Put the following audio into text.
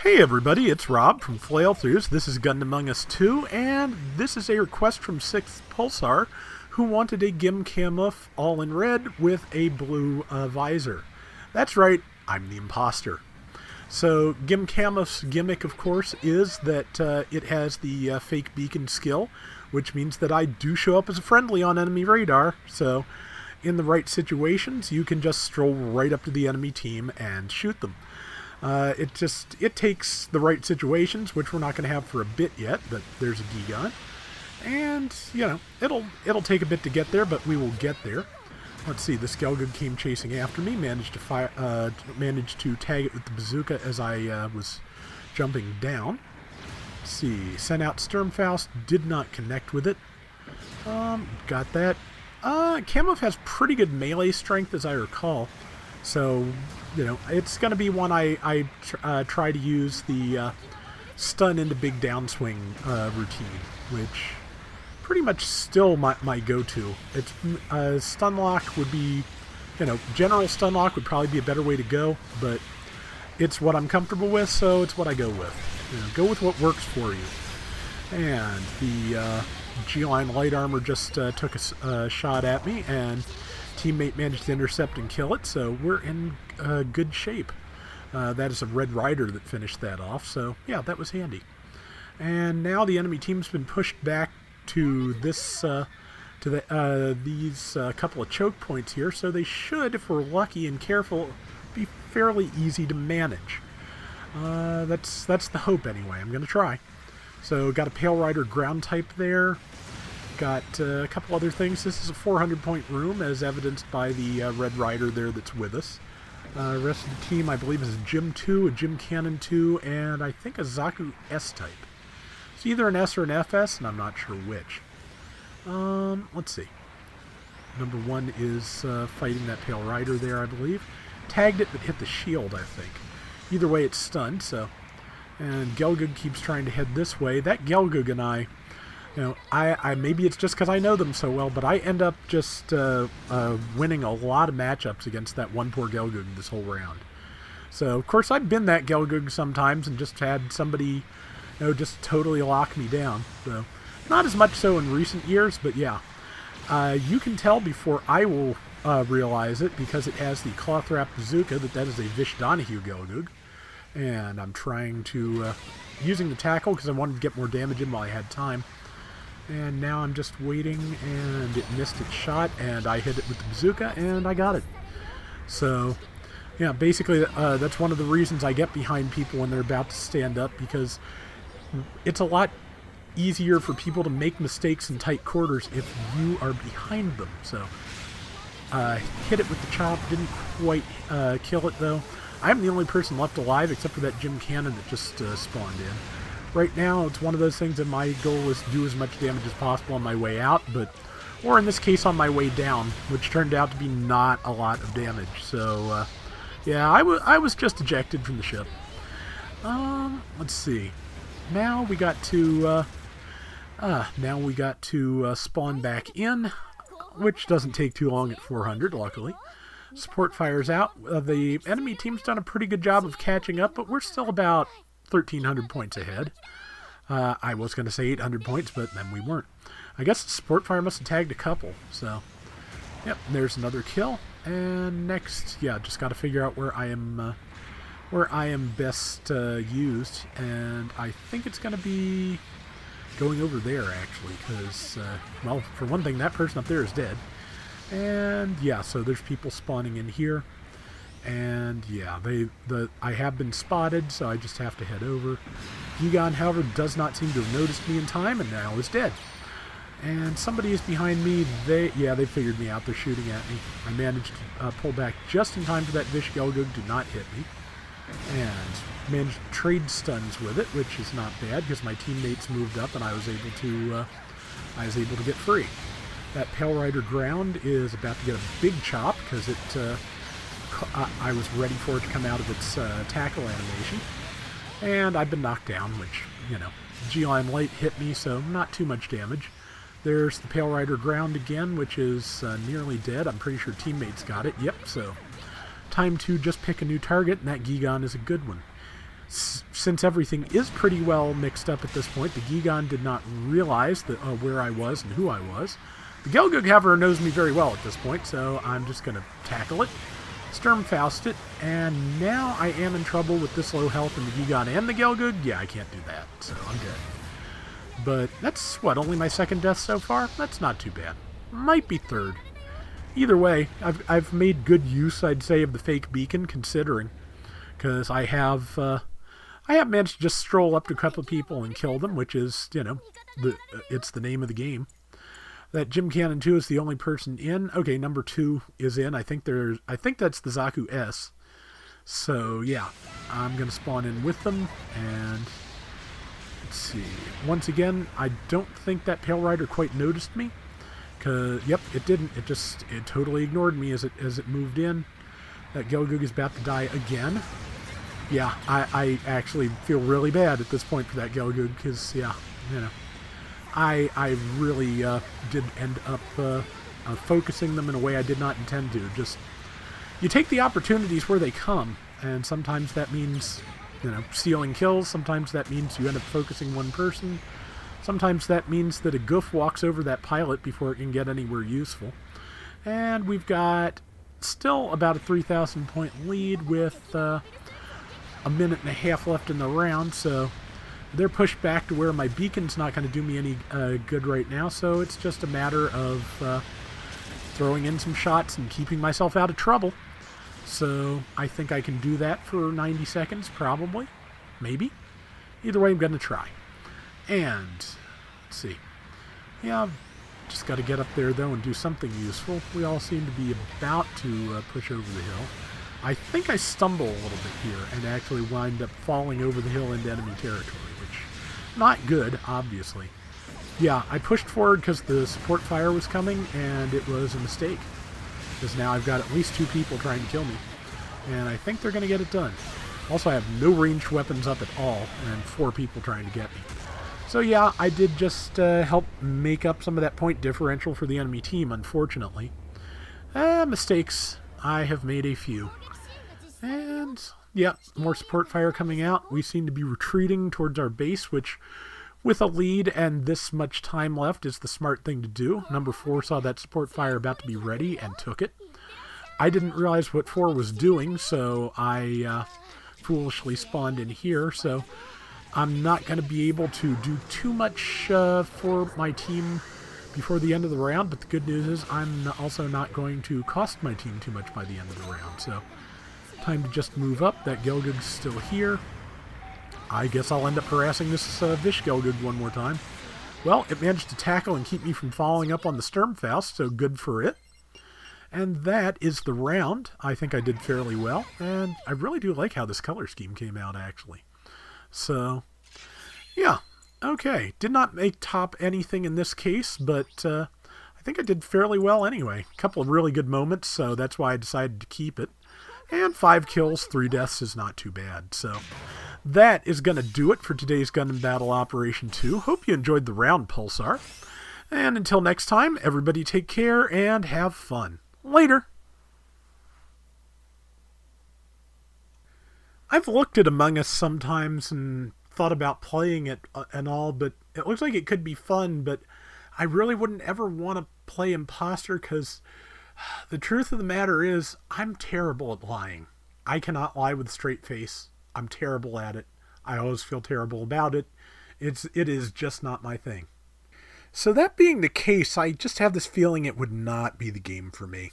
Hey everybody, it's Rob from Flailthroughs. This is Gundam Among Us 2, and this is a request from 6th Pulsar, who wanted a Gim Camouf all in red with a blue visor. That's right, I'm the Impostor. So Gim Camouf's gimmick, of course, is that it has the fake beacon skill, which means that I do show up as a friendly on enemy radar, so in the right situations, you can just stroll right up to the enemy team and shoot them. It takes the right situations, which we're not going to have for a bit yet, but there's a Gigon. And, you know, it'll take a bit to get there, but we will get there. Let's see, the Skelgug came chasing after me, managed to tag it with the bazooka as I was jumping down. Let's see, sent out Sturmfaust, did not connect with it. Got that. Camouf has pretty good melee strength, as I recall. So, you know, it's going to be one I try to use the stun into big downswing routine, which pretty much still my go-to. It's stun lock would be, you know, general stun lock would probably be a better way to go, but it's what I'm comfortable with, so it's what I go with. You know, go with what works for you. And the G-Line light armor just took a shot at me, and teammate managed to intercept and kill it, so we're in good shape. That is a Red Rider that finished that off, so yeah, that was handy. And now the enemy team's been pushed back to this these couple of choke points here, so they should, if we're lucky and careful, be fairly easy to manage. That's the hope anyway. I'm gonna try. So got a Pale Rider ground type there. Got a couple other things. This is a 400-point room, as evidenced by the Red Rider there that's with us. Rest of the team, I believe, is a Gym 2, a Gym Cannon 2, and I think a Zaku S-type. It's either an S or an FS, and I'm not sure which. Let's see. Number 1 is fighting that Pale Rider there, I believe. Tagged it, but hit the shield, I think. Either way, it's stunned, so... And Gelgug keeps trying to head this way. That Gelgug and I... You know, I maybe it's just because I know them so well, but I end up just winning a lot of matchups against that one poor Gelgug this whole round. So, of course, I've been that Gelgug sometimes and just had somebody, you know, just totally lock me down. So, not as much so in recent years, but yeah. You can tell before I will realize it, because it has the cloth wrap bazooka, that is a Vish Donahue Gelgug. And I'm trying to, using the tackle because I wanted to get more damage in while I had time. And now I'm just waiting, and it missed its shot, and I hit it with the bazooka, and I got it. So, yeah, basically that's one of the reasons I get behind people when they're about to stand up, because it's a lot easier for people to make mistakes in tight quarters if you are behind them. So, hit it with the chop, didn't quite kill it, though. I'm the only person left alive, except for that Gym Cannon that just spawned in. Right now, it's one of those things that my goal is to do as much damage as possible on my way out, or in this case, on my way down, which turned out to be not a lot of damage. So, yeah, I was just ejected from the ship. Let's see. Now we got to spawn back in, which doesn't take too long at 400, luckily. Support fires out. The enemy team's done a pretty good job of catching up, but we're still about 1,300 points ahead. I was going to say 800 points, but then we weren't. I guess the support fire must have tagged a couple, so... Yep, there's another kill. And next, yeah, just got to figure out where I am best used. And I think it's going to be going over there, actually, because, well, for one thing, that person up there is dead. And, yeah, so there's people spawning in here. And yeah, I have been spotted, so I just have to head over. Gigon, however, does not seem to have noticed me in time, and now is dead. And somebody is behind me. They figured me out. They're shooting at me. I managed to pull back just in time for that Vish Gelgug to not hit me, and managed to trade stuns with it, which is not bad because my teammates moved up, and I was able to get free. That Pale Rider ground is about to get a big chop because it. I was ready for it to come out of its tackle animation, and I've been knocked down, which, you know, G-Line light hit me, so not too much damage. There's the Pale Rider ground again, which is nearly dead. I'm pretty sure teammates got it. Yep, so time to just pick a new target, and that Gigon is a good one. since everything is pretty well mixed up at this point, the Gigan did not realize that, where I was and who I was. The Gelgug, however, knows me very well at this point, so I'm just going to tackle it, Sturmfaust it, and now I am in trouble with this low health in the Gigan and the Gelgug. Yeah, I can't do that, so I'm dead. But that's, what, only my second death so far? That's not too bad. Might be third. Either way, I've made good use, I'd say, of the fake beacon, considering, because I have managed to just stroll up to a couple of people and kill them, which is, you know, it's the name of the game. That Gym Cannon 2 is the only person in. Okay, number 2 is in. I think that's the Zaku S. So yeah, I'm gonna spawn in with them, and let's see. Once again, I don't think that Pale Rider quite noticed me. Yep, it didn't. It totally ignored me as it moved in. That Gelgug is about to die again. Yeah, I actually feel really bad at this point for that Gelgug, because, yeah, you know, I really did end up focusing them in a way I did not intend to. Just, you take the opportunities where they come, and sometimes that means, you know, stealing kills. Sometimes that means you end up focusing one person. Sometimes that means that a goof walks over that pilot before it can get anywhere useful. And we've got still about a 3,000 point lead with a minute and a half left in the round, so they're pushed back to where my beacon's not going to do me any good right now, so it's just a matter of throwing in some shots and keeping myself out of trouble. So I think I can do that for 90 seconds, probably. Maybe. Either way, I'm going to try. And, let's see. Yeah, just got to get up there, though, and do something useful. We all seem to be about to push over the hill. I think I stumble a little bit here and actually wind up falling over the hill into enemy territory, which, not good, obviously. Yeah, I pushed forward because the support fire was coming, and it was a mistake. Because now I've got at least 2 people trying to kill me. And I think they're going to get it done. Also, I have no ranged weapons up at all, and 4 people trying to get me. So yeah, I did just help make up some of that point differential for the enemy team, unfortunately. Mistakes. I have made a few. And, yeah, more support fire coming out. We seem to be retreating towards our base, which, with a lead and this much time left, is the smart thing to do. Number 4 saw that support fire about to be ready and took it. I didn't realize what 4 was doing, so I foolishly spawned in here, so I'm not going to be able to do too much for my team before the end of the round, but the good news is I'm also not going to cost my team too much by the end of the round, so time to just move up. That Gelgug's still here. I guess I'll end up harassing this Vish Gelgug one more time. Well, it managed to tackle and keep me from falling up on the Sturmfaust, so good for it. And that is the round. I think I did fairly well, and I really do like how this color scheme came out, actually. So, yeah, okay. Did not make top anything in this case, but I think I did fairly well anyway. A couple of really good moments, so that's why I decided to keep it. And 5 kills, 3 deaths is not too bad. So that is going to do it for today's Gundam Battle Operation 2. Hope you enjoyed the round, Pulsar. And until next time, everybody take care and have fun. Later! I've looked at Among Us sometimes and thought about playing it and all, but it looks like it could be fun, but I really wouldn't ever want to play Impostor because the truth of the matter is I'm terrible at lying. I cannot lie with a straight face. I'm terrible at it. I always feel terrible about it. It is just not my thing. So that being the case, I just have this feeling it would not be the game for me.